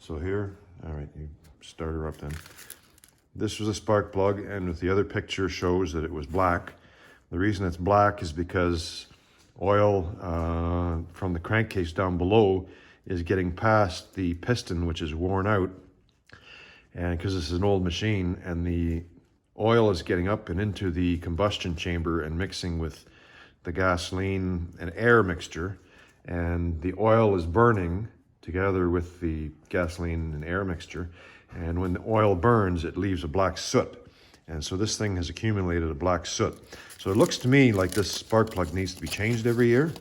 So here, all right, you start her up then. This was a spark plug, and with the other picture shows that it was black. The reason it's black is because oil from the crankcase down below is getting past the piston, which is worn out. And because this is an old machine, and the oil is getting up and into the combustion chamber and mixing with the gasoline and air mixture, and the oil is burning together with the gasoline and air mixture. And when the oil burns, it leaves a black soot. And so this thing has accumulated a black soot. So it looks to me like this spark plug needs to be changed every year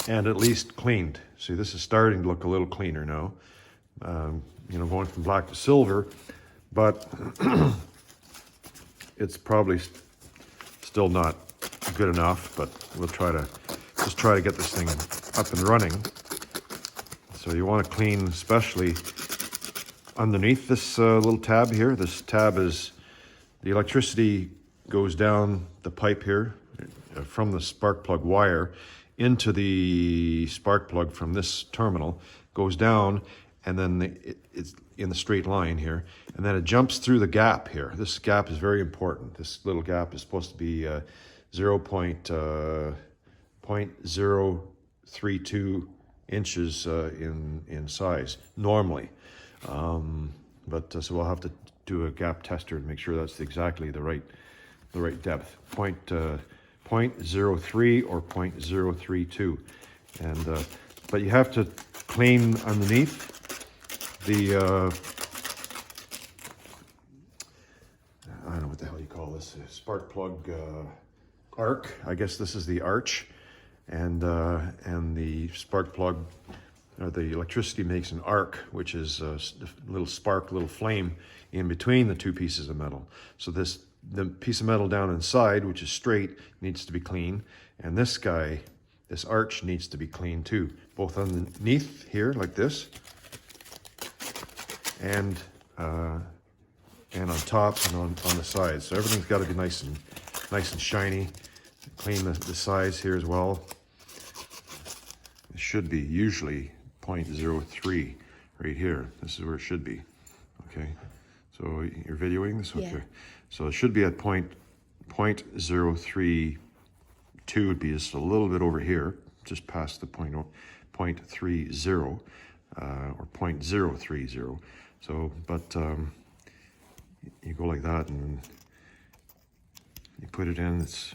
and at least cleaned. See, this is starting to look a little cleaner now. You know, going from black to silver, but it's probably still not good enough, but we'll try to get this thing up and running. So you want to clean especially underneath this little tab here. This tab is, the electricity goes down the pipe here from the spark plug wire into the spark plug from this terminal, goes down, and then it's in the straight line here, and then it jumps through the gap here. This gap is very important. This little gap is supposed to be 0.032 inches in size normally, but so we'll have to do a gap tester to make sure that's exactly the right depth. 0.03 or 0.032, and but you have to clean underneath the I don't know what the hell you call this, spark plug arc. I guess this is the arch, and the spark plug, or the electricity makes an arc, which is a little spark, little flame in between the two pieces of metal. So the piece of metal down inside, which is straight, needs to be clean, and this guy, this arch, needs to be clean too, both underneath here like this, and on top and on the sides. So everything's got to be nice and shiny. Clean the sides here as well. It should be usually 0.03 right here. This is where it should be. Okay, so you're videoing this? Okay. Yeah. So it should be at 0.032 would be just a little bit over here, just past the 0.30 or 0.030. So, but you go like that and you put it in. It's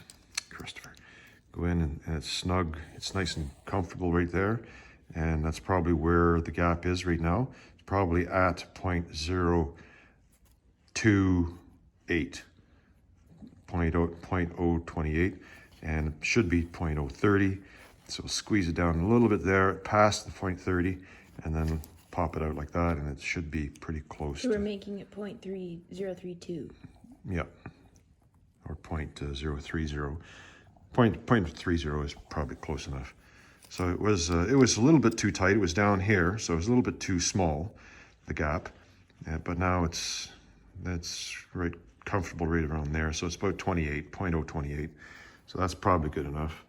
Christopher. Go in and it's snug. It's nice and comfortable right there, and that's probably where the gap is right now. It's probably at 0.028, 0.028, and it should be 0.030. So squeeze it down a little bit there, past the 0.30, and then pop it out like that, and it should be pretty close. So we're making it 0.3032. Yeah, or 0.030. 0.30 is probably close enough. So it was a little bit too tight. It was down here, so it was a little bit too small, the gap. But now it's right comfortable right around there. So it's about 0.028. So that's probably good enough.